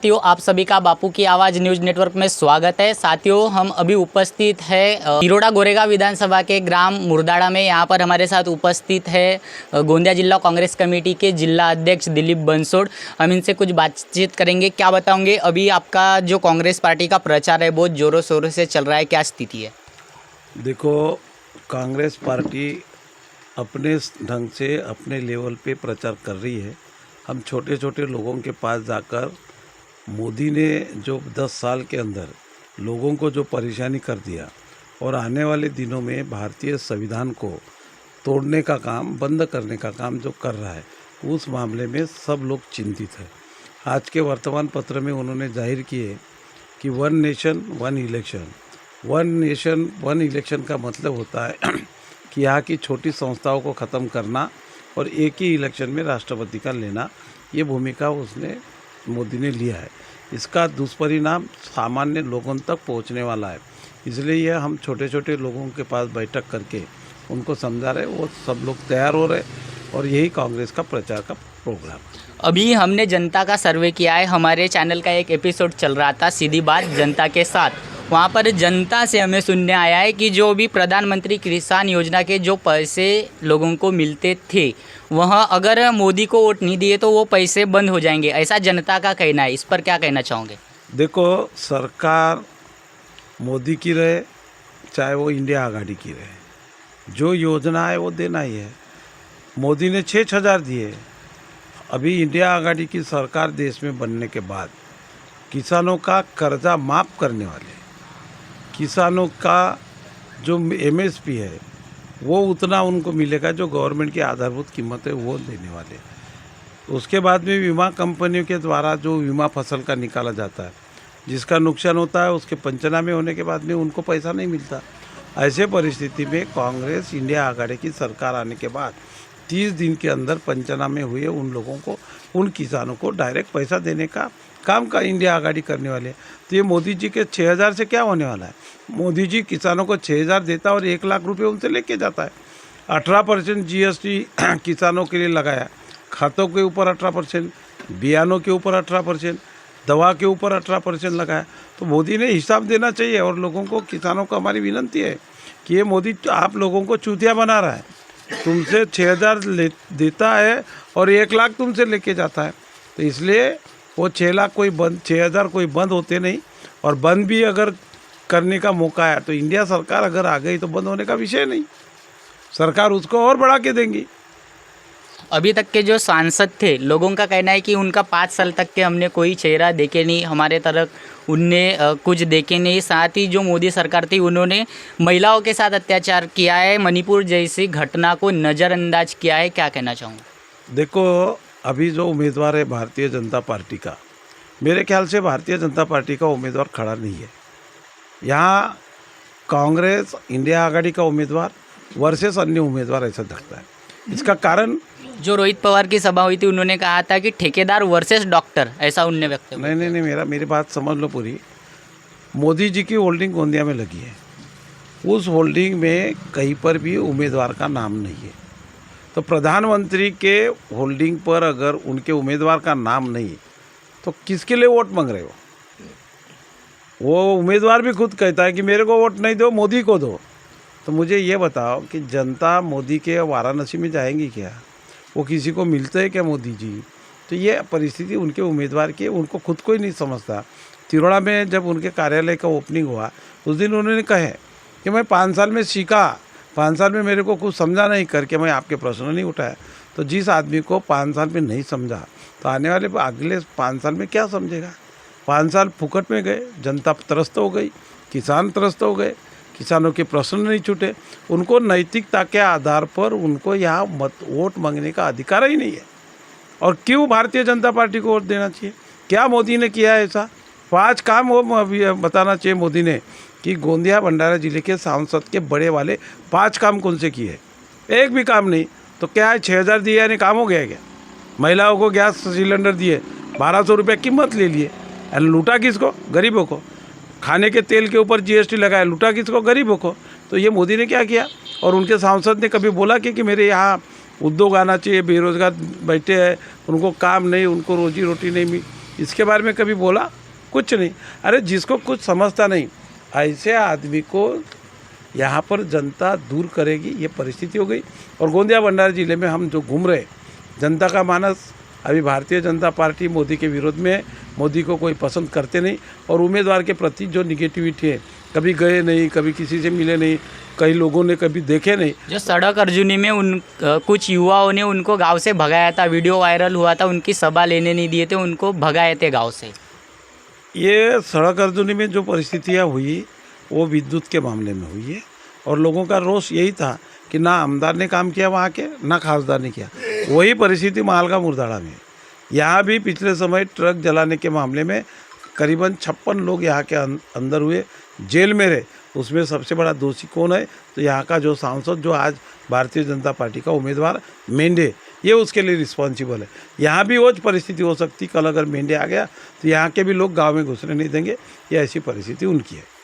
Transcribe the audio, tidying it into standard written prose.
साथियों, आप सभी का बापू की आवाज़ न्यूज़ नेटवर्क में स्वागत है। साथियों, हम अभी उपस्थित है तिरोड़ा गोरेगांव विधानसभा के ग्राम मुरदाड़ा में। यहाँ पर हमारे साथ उपस्थित है गोंदिया जिला कांग्रेस कमेटी के जिला अध्यक्ष दिलीप बंसोड़। हम इनसे कुछ बातचीत करेंगे। क्या बताओगे, अभी आपका जो कांग्रेस पार्टी का प्रचार है बहुत ज़ोरों शोरों से चल रहा है, क्या स्थिति है? देखो, कांग्रेस पार्टी अपने ढंग से अपने लेवल पे प्रचार कर रही है। हम छोटे छोटे लोगों के पास जाकर मोदी ने जो 10 साल के अंदर लोगों को जो परेशानी कर दिया और आने वाले दिनों में भारतीय संविधान को तोड़ने का काम, बंद करने का काम जो कर रहा है, उस मामले में सब लोग चिंतित हैं। आज के वर्तमान पत्र में उन्होंने जाहिर किए कि one nation one election. One nation one election का मतलब होता है कि यहाँ की छोटी संस्थाओं को ख़त्म करना और एक ही इलेक्शन में राष्ट्रपति का लेना। ये भूमिका उसने मोदी ने लिया है। इसका दुष्परिणाम सामान्य लोगों तक पहुंचने वाला है। इसलिए ये हम छोटे छोटे लोगों के पास बैठक करके उनको समझा रहे, वो सब लोग तैयार हो रहे और यही कांग्रेस का प्रचार का प्रोग्राम। अभी हमने जनता का सर्वे किया है। हमारे चैनल का एक एपिसोड चल रहा था सीधी बात जनता के साथ। वहाँ पर जनता से हमें सुनने आया है कि जो भी प्रधानमंत्री किसान योजना के जो पैसे लोगों को मिलते थे, वह अगर मोदी को वोट नहीं दिए तो वो पैसे बंद हो जाएंगे, ऐसा जनता का कहना है। इस पर क्या कहना चाहोगे? देखो, सरकार मोदी की रहे चाहे वो इंडिया आघाड़ी की रहे, जो योजना है वो देना ही है। मोदी ने 6,000 दिए। अभी इंडिया आघाड़ी की सरकार देश में बनने के बाद किसानों का कर्जा माफ़ करने वाले, किसानों का जो MSP है वो उतना उनको मिलेगा जो गवर्नमेंट की आधारभूत कीमत है वो देने वाले। उसके बाद में बीमा कंपनियों के द्वारा जो बीमा फसल का निकाला जाता है, जिसका नुकसान होता है उसके पंचनामे होने के बाद में उनको पैसा नहीं मिलता। ऐसे परिस्थिति में कांग्रेस इंडिया आघाड़ी की सरकार आने के बाद 30 दिन के अंदर पंचनामे हुए उन लोगों को, उन किसानों को डायरेक्ट पैसा देने का काम का इंडिया आघाड़ी करने वाले। तो ये मोदी जी के 6,000 से क्या होने वाला है? मोदी जी किसानों को 6,000 देता और 1 लाख रुपए उनसे लेके जाता है। 18% GST किसानों के लिए लगाया, खातों के ऊपर 18%, बियानों के ऊपर 18%, दवा के ऊपर 18% लगाया। तो मोदी ने हिसाब देना चाहिए। और लोगों को, किसानों को हमारी विनंती है कि ये मोदी आप लोगों को चूतिया बना रहा है। तुमसे 6,000 देता है और 1 लाख तुमसे लेके जाता है। तो इसलिए वो 6,000 कोई बंद होते नहीं। और बंद भी अगर करने का मौका है तो इंडिया सरकार अगर आ गई तो बंद होने का विषय नहीं, सरकार उसको और बढ़ा के देंगी। अभी तक के जो सांसद थे, लोगों का कहना है कि उनका 5 साल तक के हमने कोई चेहरा देखे नहीं, हमारे तरफ उनने कुछ देखे नहीं। साथ ही जो मोदी सरकार थी उन्होंने महिलाओं के साथ अत्याचार किया है, मणिपुर जैसी घटना को नज़रअंदाज किया है। क्या कहना चाहूँगा? देखो, अभी जो उम्मीदवार है भारतीय जनता पार्टी का, मेरे ख्याल से भारतीय जनता पार्टी का उम्मीदवार खड़ा नहीं है। यहाँ कांग्रेस इंडिया आघाड़ी का उम्मीदवार वर्सेस अन्य उम्मीदवार ऐसा दिखता है। इसका कारण, जो रोहित पवार की सभा हुई थी उन्होंने कहा था कि ठेकेदार वर्सेस डॉक्टर, ऐसा उनने व्यक्त किया। नहीं, मेरी बात समझ लो पूरी। मोदी जी की होल्डिंग गोंदिया में लगी है, उस होल्डिंग में कहीं पर भी उम्मीदवार का नाम नहीं है। तो प्रधानमंत्री के होल्डिंग पर अगर उनके उम्मीदवार का नाम नहीं तो किसके लिए वोट मांग रहे हो? वो उम्मीदवार भी खुद कहता है कि मेरे को वोट नहीं दो, मोदी को दो। तो मुझे ये बताओ कि जनता मोदी के वाराणसी में जाएंगी क्या? वो किसी को मिलते हैं क्या मोदी जी? तो ये परिस्थिति उनके उम्मीदवार की, उनको खुद को ही नहीं समझता। तिरोड़ा में जब उनके कार्यालय का ओपनिंग हुआ उस दिन उन्होंने कहे कि मैं 5 साल में सीखा, 5 साल में मेरे को कुछ समझा नहीं करके मैं आपके प्रश्न नहीं उठाया। तो जिस आदमी को 5 साल में नहीं समझा तो आने वाले अगले 5 साल में क्या समझेगा? 5 साल फुकट में गए, जनता त्रस्त हो गई, किसान त्रस्त हो गए, किसानों के प्रश्न नहीं छूटे। उनको नैतिकता के आधार पर उनको यहाँ वोट मांगने का अधिकार ही नहीं है। और क्यों भारतीय जनता पार्टी को वोट देना चाहिए? क्या मोदी ने किया है ऐसा? 5 काम वो बताना चाहिए मोदी ने कि गोंदिया भंडारा जिले के सांसद के बड़े वाले 5 काम कौन से किए? एक भी काम नहीं। तो क्या है, 6,000 दिए यानी काम हो गया क्या? महिलाओं को गैस सिलेंडर दिए, 1,200 रुपये कीमत ले लिए, लूटा किसको? गरीबों को। खाने के तेल के ऊपर GST लगाया, लूटा किसको? गरीबों को। तो ये मोदी ने क्या किया? और उनके सांसद ने कभी बोला कि मेरे यहाँ उद्योग आना चाहिए, बेरोजगार बैठे हैं, उनको काम नहीं, उनको रोजी रोटी नहीं इसके बारे में कभी बोला कुछ नहीं। अरे जिसको कुछ समझता नहीं ऐसे आदमी को यहाँ पर जनता दूर करेगी, ये परिस्थिति हो गई। और गोंदिया भंडारा जिले में हम जो घूम रहे, जनता का मानस अभी भारतीय जनता पार्टी मोदी के विरोध में है। मोदी को कोई पसंद करते नहीं और उम्मीदवार के प्रति जो निगेटिविटी है, कभी गए नहीं, कभी किसी से मिले नहीं, कई लोगों ने कभी देखे नहीं। जो सड़क अर्जुनी में कुछ युवाओं ने उनको गांव से भगाया था, वीडियो वायरल हुआ था, उनकी सभा लेने नहीं दिए थे, उनको भगाए थे गांव से। ये सड़क अर्जुनी में जो परिस्थितियाँ हुई वो विद्युत के मामले में हुई है और लोगों का रोष यही था कि ना आमदार ने काम किया वहाँ के, ना खासदार ने किया। वही परिस्थिति मालगा मुरदाड़ा में। यहाँ भी पिछले समय ट्रक जलाने के मामले में करीबन 56 लोग यहाँ के अंदर हुए, जेल में रहे। उसमें सबसे बड़ा दोषी कौन है? तो यहाँ का जो सांसद, जो आज भारतीय जनता पार्टी का उम्मीदवार मेंढे, ये उसके लिए रिस्पॉन्सिबल है। यहाँ भी वो परिस्थिति हो सकती, कल अगर मेंढे आ गया तो यहाँ के भी लोग गाँव में घुसने नहीं देंगे। ये ऐसी परिस्थिति उनकी है।